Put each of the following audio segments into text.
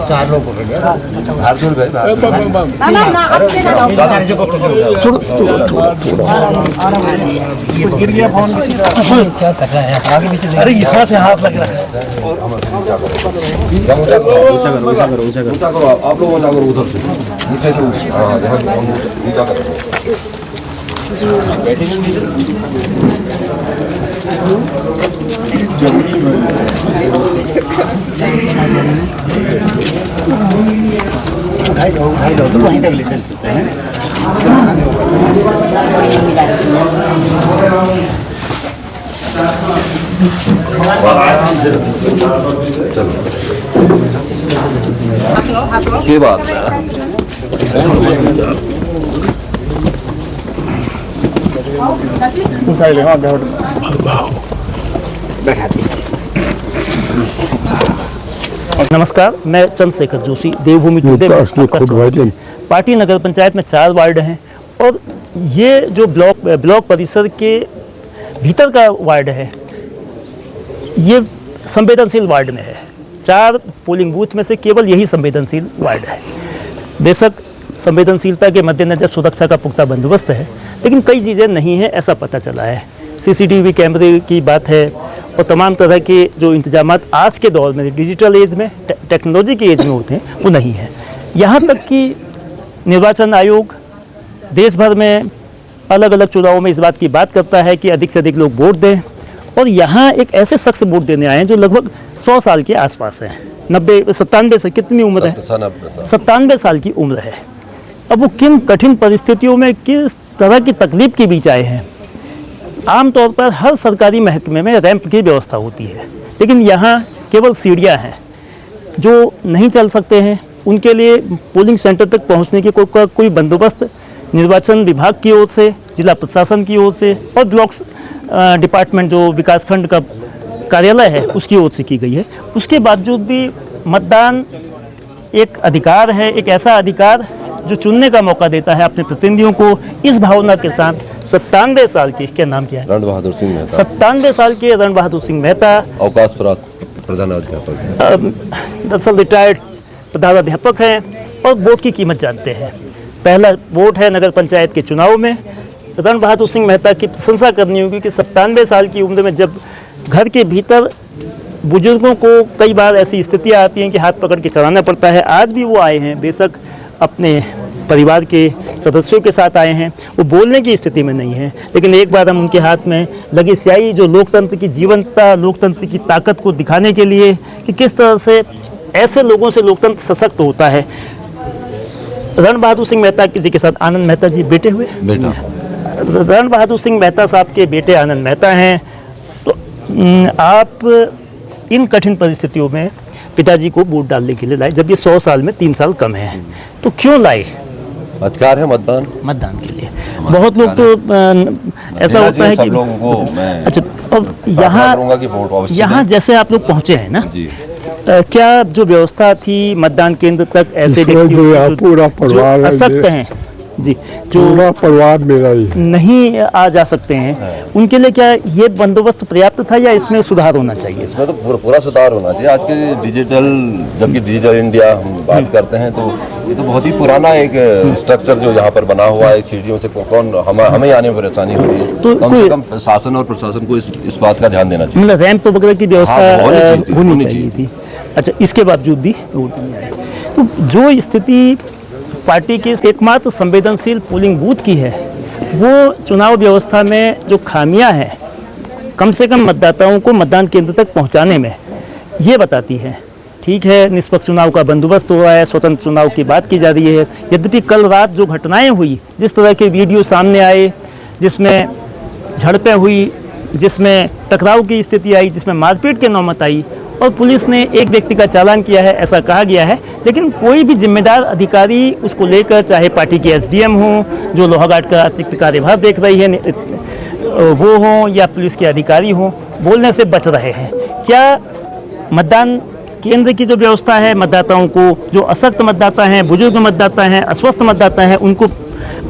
चार लोग पकड़ गए गिर गया फोन। क्या कर रहा है आगे पीछे? अरे यहाँ से हाथ लग रहा है। ऊंचा करो आप लोग ऊंचा करो उधर से नीचे से। हाँ ऊंचा करो। ढाई लो तो वहीं तक ले चल सकते हैं। ये बात है। नमस्कार, मैं चंद्रशेखर जोशी, देवभूमि टुडे में आपका स्वागत है। पार्टी नगर पंचायत में 4 वार्ड हैं और ये जो ब्लॉक परिसर के भीतर का वार्ड है, ये संवेदनशील वार्ड में है। 4 पोलिंग बूथ में से केवल यही संवेदनशील वार्ड है। बेशक संवेदनशीलता के मद्देनजर सुरक्षा का पुख्ता बंदोबस्त है, लेकिन कई चीज़ें नहीं हैं ऐसा पता चला है। सीसीटीवी कैमरे की बात है और तमाम तरह के जो इंतजामात आज के दौर में डिजिटल एज में, टेक्नोलॉजी के एज में होते हैं, वो नहीं है। यहाँ तक कि निर्वाचन आयोग देश भर में अलग अलग चुनावों में इस बात की बात करता है कि अधिक से अधिक लोग वोट दें, और यहाँ एक ऐसे शख्स वोट देने आए हैं जो लगभग 100 साल के आसपास हैं। 97 से कितनी उम्र है? 97 साल की उम्र है। अब वो किन कठिन परिस्थितियों में किस तरह की तकलीफ के बीच आए हैं। आमतौर पर हर सरकारी महकमे में रैंप की व्यवस्था होती है, लेकिन यहाँ केवल सीढ़ियाँ हैं। जो नहीं चल सकते हैं उनके लिए पोलिंग सेंटर तक पहुँचने की कोई बंदोबस्त निर्वाचन विभाग की ओर से, जिला प्रशासन की ओर से और ब्लॉक्स डिपार्टमेंट जो विकासखंड का कार्यालय है उसकी ओर से की गई है। उसके बावजूद भी मतदान एक अधिकार है, एक ऐसा अधिकार जो चुनने का मौका देता है अपने प्रतिनिधियों को। इस भावना के साथ 97 साल के, क्या नाम क्या है? रण बहादुर सिंह मेहता। 97 साल के रण बहादुर सिंह मेहता अवकाश प्राप्त प्रधानाध्यापक, दरअसल रिटायर्ड प्रधानाध्यापक हैं और वोट की कीमत जानते हैं। पहला वोट है नगर पंचायत के चुनाव में। रण बहादुर सिंह मेहता की प्रशंसा करनी होगी कि 97 साल की उम्र में जब घर के भीतर बुजुर्गों को कई बार ऐसी स्थितियाँ आती हैं कि हाथ पकड़ के चलाना पड़ता है, आज भी वो आए हैं। बेशक अपने परिवार के सदस्यों के साथ आए हैं, वो बोलने की स्थिति में नहीं है, लेकिन एक बार हम उनके हाथ में लगी स्याही जो लोकतंत्र की जीवंतता, लोकतंत्र की ताकत को दिखाने के लिए कि किस तरह से ऐसे लोगों से लोकतंत्र सशक्त होता है। रण बहादुर सिंह मेहता जी के साथ आनंद मेहता जी बेटे हुए बेटा। रण बहादुर सिंह मेहता साहब के बेटे आनंद मेहता हैं। तो आप इन कठिन परिस्थितियों में पिताजी को वोट डालने के लिए लाए, जब ये 100 साल में 3 साल कम है, तो क्यों लाए? अधिकार है मतदान के लिए। बहुत लोग तो ऐसा होता है कि अच्छा, अब यहाँ जैसे आप लोग पहुँचे हैं ना, क्या जो व्यवस्था थी मतदान केंद्र तक ऐसे व्यक्ति पूरा परिवार असक्त हैं जी, जो पूरा परिवार मेरा ही नहीं आ जा सकते हैं, उनके लिए क्या ये बंदोबस्त पर्याप्त था या इसमें सुधार होना चाहिए? इसमें तो पूरा सुधार होना चाहिए। आज के जबकि डिजिटल इंडिया हम बात करते हैं, तो ये तो बहुत ही पुराना एक स्ट्रक्चर जो यहाँ पर बना हुआ है, सीढ़ियों से कौन हमें आने में परेशानी हो रही है, तो कम से कम शासन और प्रशासन को इस बात का ध्यान देना चाहिए। मतलब रैंप वगैरह की व्यवस्था होनी चाहिए थी। अच्छा, इसके बावजूद भी वोट नहीं आए। तो जो स्थिति पार्टी के एकमात्र संवेदनशील पोलिंग बूथ की है, वो चुनाव व्यवस्था में जो खामियां हैं, कम से कम मतदाताओं को मतदान केंद्र तक पहुंचाने में, ये बताती है। ठीक है, निष्पक्ष चुनाव का बंदोबस्त हो रहा है, स्वतंत्र चुनाव की बात की जा रही है, यद्यपि कल रात जो घटनाएं हुई, जिस तरह के वीडियो सामने आए, जिसमें झड़पें हुई, जिसमें टकराव की स्थिति आई, जिसमें मारपीट की नौबत आई और पुलिस ने एक व्यक्ति का चालान किया है, ऐसा कहा गया है, लेकिन कोई भी जिम्मेदार अधिकारी उसको लेकर, चाहे पार्टी के एसडीएम हो जो लोहाघाट का अतिरिक्त कार्यभार देख रही है वो हो या पुलिस के अधिकारी हो, बोलने से बच रहे हैं। क्या मतदान केंद्र की जो व्यवस्था है मतदाताओं को, जो अशक्त मतदाता हैं, बुजुर्ग मतदाता हैं, अस्वस्थ मतदाता हैं, उनको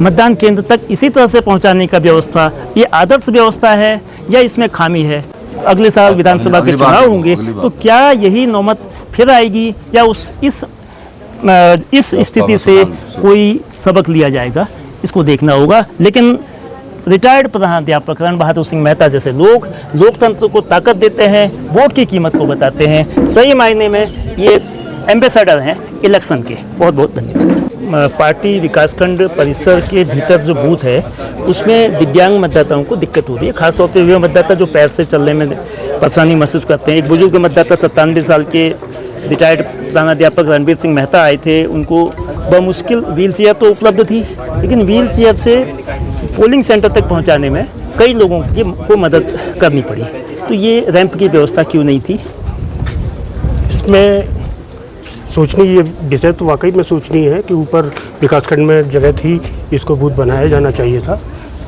मतदान केंद्र तक इसी तरह से पहुंचाने का व्यवस्था, ये आदर्श व्यवस्था है या इसमें खामी है? अगले साल विधानसभा के चुनाव होंगे तो क्या यही नौबत फिर आएगी या इस स्थिति से कोई सबक लिया जाएगा? इसको देखना होगा। लेकिन रिटायर्ड प्रधानाध्यापक रण बहादुर सिंह मेहता जैसे लोग लोकतंत्र को ताकत देते हैं, वोट की कीमत को बताते हैं, सही मायने में ये एम्बेसडर हैं इलेक्शन के। बहुत बहुत धन्यवाद। पार्टी विकासखंड परिसर के भीतर जो बूथ है उसमें दिव्यांग मतदाताओं को दिक्कत हो रही है, खासतौर पर वे मतदाता जो पैर से चलने में परेशानी महसूस करते हैं। एक बुजुर्ग मतदाता 97 साल के रिटायर्ड प्रधानाध्यापक रणबीर सिंह मेहता आए थे, उनको बमुश्किल व्हील चेयर तो उपलब्ध थी, लेकिन व्हील चेयर से पोलिंग सेंटर तक पहुंचाने में कई लोगों को मदद करनी पड़ी। तो ये रैंप की व्यवस्था क्यों नहीं थी? इसमें सोचनी, ये विषय तो वाकई में सोचनी है कि ऊपर विकासखंड में जगह थी, इसको बूथ बनाया जाना चाहिए था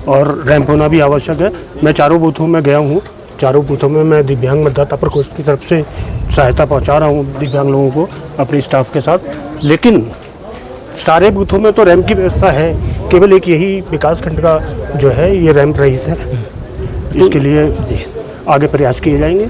और रैंप होना भी आवश्यक है। मैं चारों बूथों में गया हूँ, चारों बूथों में मैं दिव्यांग मतदाता प्रकोष्ठ की तरफ से सहायता पहुँचा रहा हूँ दिव्यांग लोगों को अपने स्टाफ के साथ। लेकिन सारे बूथों में तो रैंप की व्यवस्था है, केवल एक यही विकासखंड का जो है ये रैंप रहित है। इसके लिए आगे प्रयास किए जाएंगे।